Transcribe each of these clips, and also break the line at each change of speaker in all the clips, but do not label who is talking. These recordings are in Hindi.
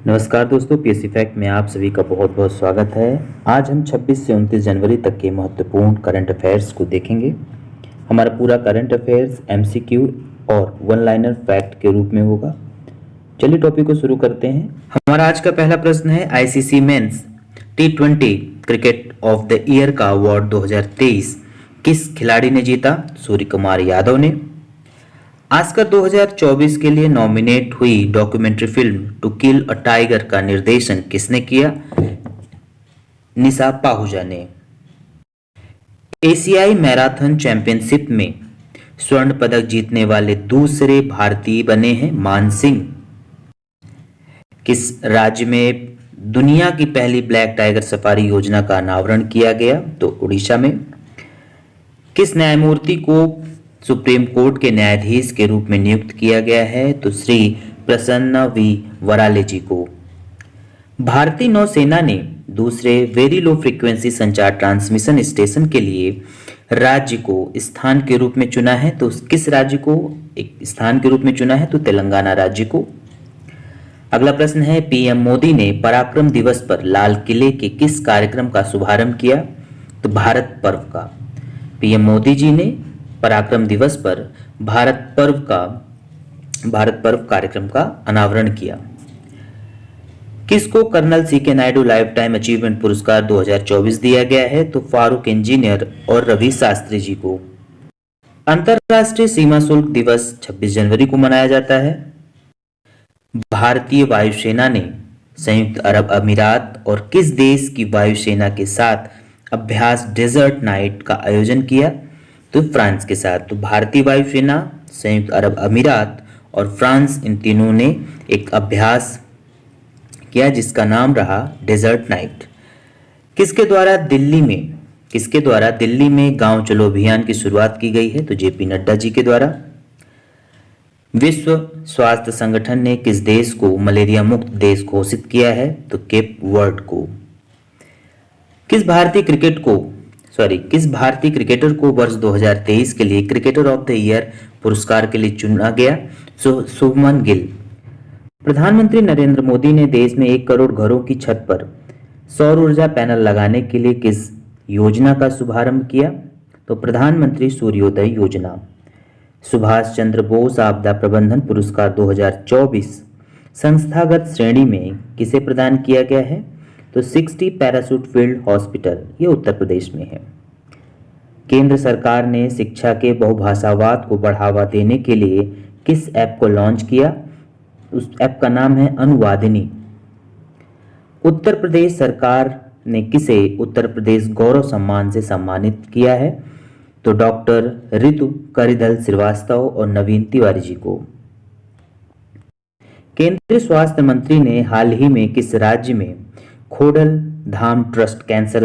नमस्कार दोस्तों, पीएससी फैक्ट में आप सभी का बहुत बहुत स्वागत है। आज हम 26 से 29 जनवरी तक के महत्वपूर्ण करंट अफेयर्स को देखेंगे। हमारा पूरा करंट अफेयर्स एमसीक्यू और वन लाइनर फैक्ट के रूप में होगा। चलिए टॉपिक को शुरू करते हैं। हमारा आज का पहला प्रश्न है, ICC men's T20 cricket of the year का अवार्ड 2023 किस खिलाड़ी ने जीता? सूर्य कुमार यादव ने। ऑस्कर 2024 के लिए नॉमिनेट हुई documentary film to kill a tiger का निर्देशन किसने किया? निशा पाहुजा ने। एशियाई मैराथन चैंपियनशिप में स्वर्ण पदक जीतने वाले दूसरे भारतीय बने हैं मान सिंह। किस राज्य में दुनिया की पहली ब्लैक टाइगर सफारी योजना का अनावरण किया गया? तो उड़ीसा में। किस न्यायमूर्ति को सुप्रीम कोर्ट के न्यायाधीश के रूप में नियुक्त किया गया है? तो श्री प्रसन्न वी वराले जी को। भारतीय नौसेना ने दूसरे वेरी लो फ्रीक्वेंसी संचार ट्रांसमिशन स्टेशन के लिए राज्य को स्थान के रूप में चुना है? तो किस राज्य को एक स्थान के रूप में चुना है? तो तेलंगाना राज्य को। अगला प्रश्न है, पीएम मोदी ने पराक्रम दिवस पर लाल किले के किस कार्यक्रम का शुभारंभ किया? तो भारत पर्व का। पीएम मोदी जी ने पराक्रम दिवस पर भारत पर्व कार्यक्रम का अनावरण किया। किसको colonel C K Naidu lifetime achievement पुरस्कार 2024 दिया गया है? तो फारूक इंजीनियर और रवि शास्त्री जी को। अंतरराष्ट्रीय सीमा शुल्क दिवस 26 जनवरी को मनाया जाता है। भारतीय वायुसेना ने संयुक्त अरब अमीरात और किस देश की वायुसेना के साथ अभ्यास डेजर्ट नाइट का आयोजन किया? तो फ्रांस के साथ। तो भारतीय वायुसेना, संयुक्त अरब अमीरात और फ्रांस, इन तीनों ने एक अभ्यास किया जिसका नाम रहा डेजर्ट नाइट। किसके द्वारा दिल्ली में गांव चलो अभियान की शुरुआत की गई है? तो जेपी नड्डा जी के द्वारा। विश्व स्वास्थ्य संगठन ने किस देश को मलेरिया मुक्त देश घोषित किया है? तो केप वर्ड को। किस भारतीय क्रिकेटर को वर्ष 2023 के लिए क्रिकेटर ऑफ द ईयर पुरस्कार के लिए चुना गया? शुभमन गिल। प्रधानमंत्री नरेंद्र मोदी ने देश में 1 करोड़ घरों की छत पर सौर ऊर्जा पैनल लगाने के लिए किस योजना का शुभारंभ किया? तो प्रधानमंत्री सूर्योदय योजना। सुभाष चंद्र बोस आपदा प्रबंधन पुरस्कार 2024 संस्थागत श्रेणी में किसे प्रदान किया गया है? तो 60 पैराशूट फील्ड हॉस्पिटल, ये उत्तर प्रदेश में है। केंद्र सरकार ने शिक्षा के बहुभाषावाद को बढ़ावा देने के लिए किस ऐप को लॉन्च किया? उस ऐप का नाम है अनुवादिनी। उत्तर प्रदेश सरकार ने किसे उत्तर प्रदेश गौरव सम्मान से सम्मानित किया है? तो डॉक्टर ऋतु करिधल श्रीवास्तव और नवीन तिवारी जी को। केंद्रीय स्वास्थ्य मंत्री ने हाल ही में किस राज्य में खोडल धाम ट्रस्ट कैंसर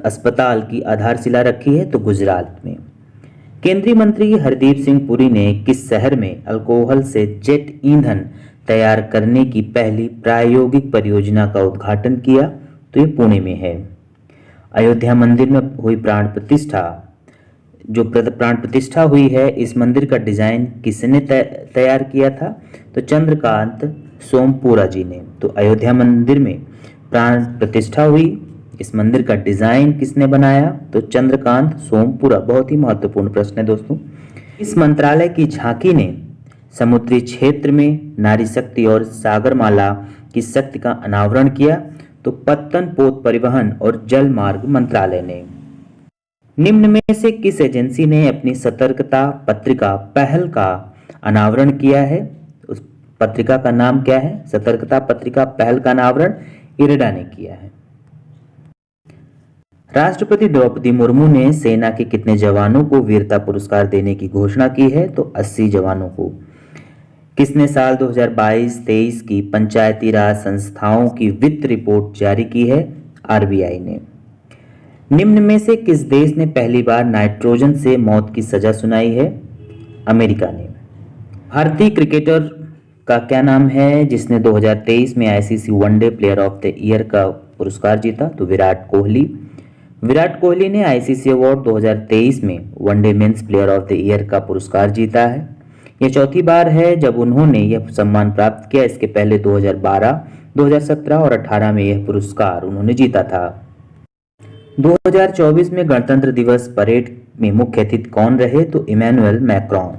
अस्पताल की आधारशिला रखी है? तो गुजरात में। केंद्रीय मंत्री हरदीप सिंह पुरी ने किस शहर में अल्कोहल से जेट ईंधन तैयार करने की पहली प्रायोगिक परियोजना का उद्घाटन किया? तो ये पुणे में है। अयोध्या मंदिर में हुई प्राण प्रतिष्ठा हुई है, इस मंदिर का डिजाइन किसने तैयार किया था? तो चंद्रकांत सोमपुरा जी ने। तो अयोध्या मंदिर में प्राण प्रतिष्ठा हुई, इस मंदिर का डिजाइन किसने बनाया? तो चंद्रकांत सोमपुरा। बहुत ही महत्वपूर्ण प्रश्न है दोस्तों। इस मंत्रालय की झांकी ने समुद्री क्षेत्र में नारी शक्ति और सागरमाला की शक्ति का अनावरण किया? तो पत्तन पोत परिवहन और जल मार्ग मंत्रालय ने। निम्न में से किस एजेंसी ने अपनी सतर्कता पत्रिका पहल का अनावरण किया है? उस पत्रिका का नाम क्या है? सतर्कता पत्रिका पहल का अनावरण इरडा ने किया है। राष्ट्रपति द्रौपदी मुर्मू ने सेना के कितने जवानों को वीरता पुरस्कार देने की घोषणा की है? तो 80 जवानों को। किसने साल 2022-23 की पंचायती राज संस्थाओं की वित्त रिपोर्ट जारी की है? आरबीआई ने। निम्न में से किस देश ने पहली बार नाइट्रोजन से मौत की सजा सुनाई है? अमेरिका ने। भारतीय क्रिकेटर का क्या नाम है जिसने 2023 में ICC one day player of the year का पुरस्कार जीता? तो विराट कोहली। विराट कोहली ने आईसीसी अवार्ड 2023 में one day men's player of the year का पुरस्कार जीता है। यह चौथी बार है जब उन्होंने यह सम्मान प्राप्त किया। इसके पहले 2012, 2017 और 18 में यह पुरस्कार उन्होंने जीता था। 2024 में गणतंत्र दिवस परेड में मुख्य अतिथि कौन रहे? तो इमैनुअल मैक्रोन।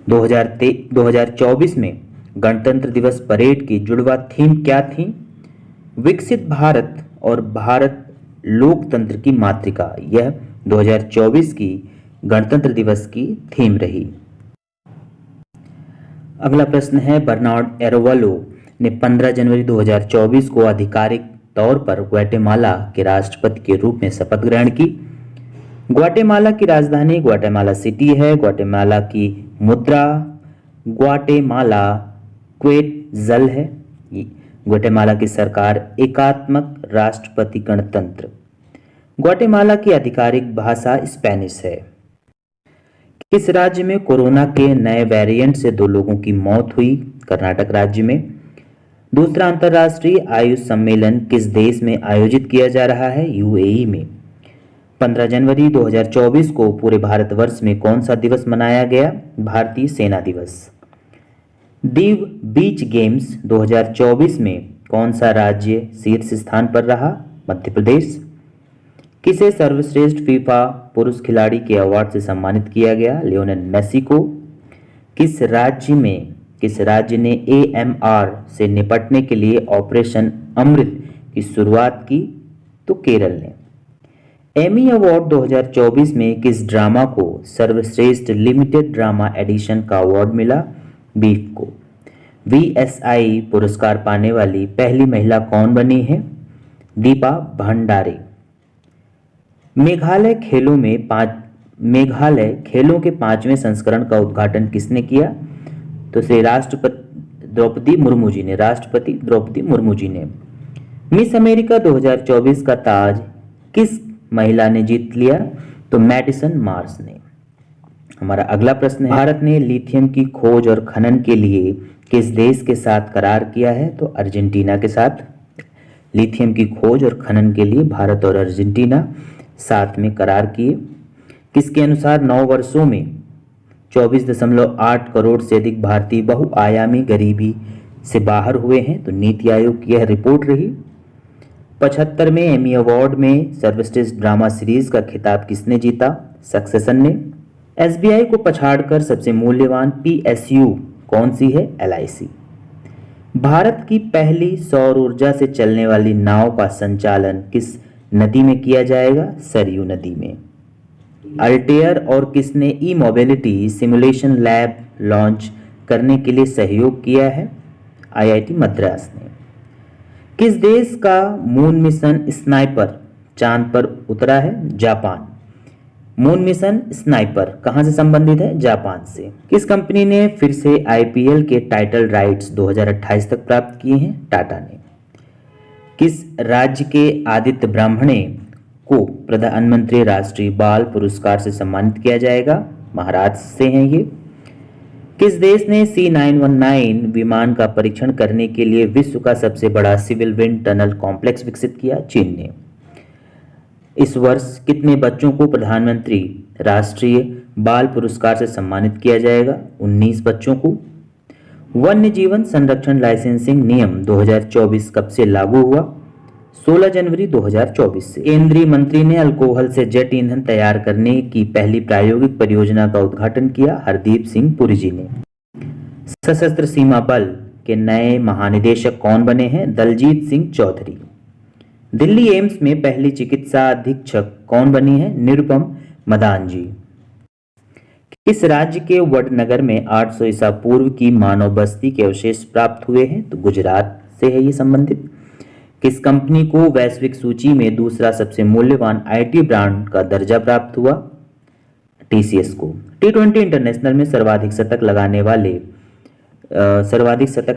2024 में गणतंत्र दिवस परेड की जुड़वा थीम क्या थी? विकसित भारत और भारत लोकतंत्र की मातृका। यह 2024 की गणतंत्र दिवस की थीम रही। अगला प्रश्न है, बर्नार्ड एरोवालो ने 15 जनवरी 2024 को आधिकारिक तौर पर ग्वाटेमाला के राष्ट्रपति के रूप में शपथ ग्रहण की। ग्वाटेमाला की राजधानी ग्वाटेमाला सिटी है। ग्वाटेमाला की मुद्रा ग्वाटेमाला क्वेट्ज़ल है। ग्वाटेमाला की सरकार एकात्मक राष्ट्रपति गणतंत्र। ग्वाटेमाला की आधिकारिक भाषा स्पेनिश है। किस राज्य में कोरोना के नए वेरिएंट से 2 लोगों की मौत हुई? कर्नाटक राज्य में। दूसरा अंतर्राष्ट्रीय आयुष सम्मेलन किस देश में आयोजित किया जा रहा है? यूएई में। 15 जनवरी 2024 को पूरे भारतवर्ष में कौन सा दिवस मनाया गया? भारतीय सेना दिवस। दीव बीच गेम्स 2024 में कौन सा राज्य शीर्ष स्थान पर रहा? मध्य प्रदेश। किसे सर्वश्रेष्ठ फीफा पुरुष खिलाड़ी के अवार्ड से सम्मानित किया गया? लियोनेल मेसी को। किस राज्य ने AMR से निपटने के लिए ऑपरेशन अमृत की शुरुआत की? तो केरल ने। एमी अवार्ड 2024 में किस ड्रामा को सर्वश्रेष्ठ लिमिटेड ड्रामा एडिशन का अवार्ड मिला? बीफ को। VSI पुरस्कार पाने वाली पहली महिला कौन बनी है? दीपा भंडारे। मेघालय खेलों के 5वें संस्करण का उद्घाटन किसने किया? तो श्री राष्ट्रपति द्रौपदी मुर्मू जी ने। मिस अमेरिका 2024 का ताज किस महिला ने जीत लिया? तो मैडिसन मार्स ने। हमारा अगला प्रश्न है, भारत ने लिथियम की खोज और खनन के लिए किस देश के साथ करार किया है? तो अर्जेंटीना के साथ। लिथियम की खोज और खनन के लिए भारत और अर्जेंटीना साथ में करार किए। किसके अनुसार 9 वर्षों में 24.8 करोड़ से अधिक भारतीय बहुआयामी गरीबी से बाहर हुए हैं? तो नीति आयोग की यह रिपोर्ट रही। 75वें एमी अवार्ड में सर्वश्रेष्ठ ड्रामा सीरीज का खिताब किसने जीता? सक्सेशन ने। SBI को पछाड़कर सबसे मूल्यवान PSU कौन सी है? LIC। भारत की पहली सौर ऊर्जा से चलने वाली नाव का संचालन किस नदी में किया जाएगा? सरयू नदी में। अल्टेयर और किसने ई-मोबिलिटी सिमुलेशन लैब लॉन्च करने के लिए सहयोग किया है? IIT मद्रास ने। किस देश का मून मिशन स्नाइपर चांद पर उतरा है? जापान। मून मिशन स्नाइपर कहां से संबंधित है? जापान से। किस कंपनी ने फिर से IPL के टाइटल राइट्स 2028 तक प्राप्त किए हैं? टाटा ने। किस राज्य के आदित्य ब्राह्मणे को प्रधानमंत्री राष्ट्रीय बाल पुरस्कार से सम्मानित किया जाएगा? महाराष्ट्र से हैं ये। किस देश ने C919 विमान का परीक्षण करने के लिए विश्व का सबसे बड़ा सिविल विंड टनल कॉम्प्लेक्स विकसित किया? चीन ने। इस वर्ष कितने बच्चों को प्रधानमंत्री राष्ट्रीय बाल पुरस्कार से सम्मानित किया जाएगा? 19 बच्चों को। वन्य जीवन संरक्षण लाइसेंसिंग नियम 2024 कब से लागू हुआ? 16 जनवरी 2024 से। केंद्रीय मंत्री ने अल्कोहल से जेट ईंधन तैयार करने की पहली प्रायोगिक परियोजना का उद्घाटन किया? हरदीप सिंह पुरी जी ने। सशस्त्र सीमा बल के नए महानिदेशक कौन बने हैं? दलजीत सिंह चौधरी। दिल्ली एम्स में पहली चिकित्सा अधीक्षक कौन बनी है? निरुपम मदान जी। किस राज्य के वडनगर में 800 ईसा पूर्व की मानव बस्ती के अवशेष प्राप्त हुए हैं? तो गुजरात से है ये संबंधित। किस कंपनी को वैश्विक सूची में दूसरा सबसे मूल्यवान IT ब्रांड का दर्जा प्राप्त हुआ? TCS को। T20 इंटरनेशनल में सर्वाधिक शतक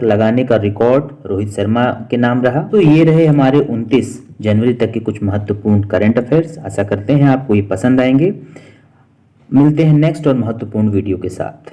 लगाने का रिकॉर्ड रोहित शर्मा के नाम रहा। तो ये रहे हमारे 29 जनवरी तक के कुछ महत्वपूर्ण करंट अफेयर्स। आशा करते हैं आपको ये पसंद आएंगे। मिलते हैं नेक्स्ट और महत्वपूर्ण वीडियो के साथ।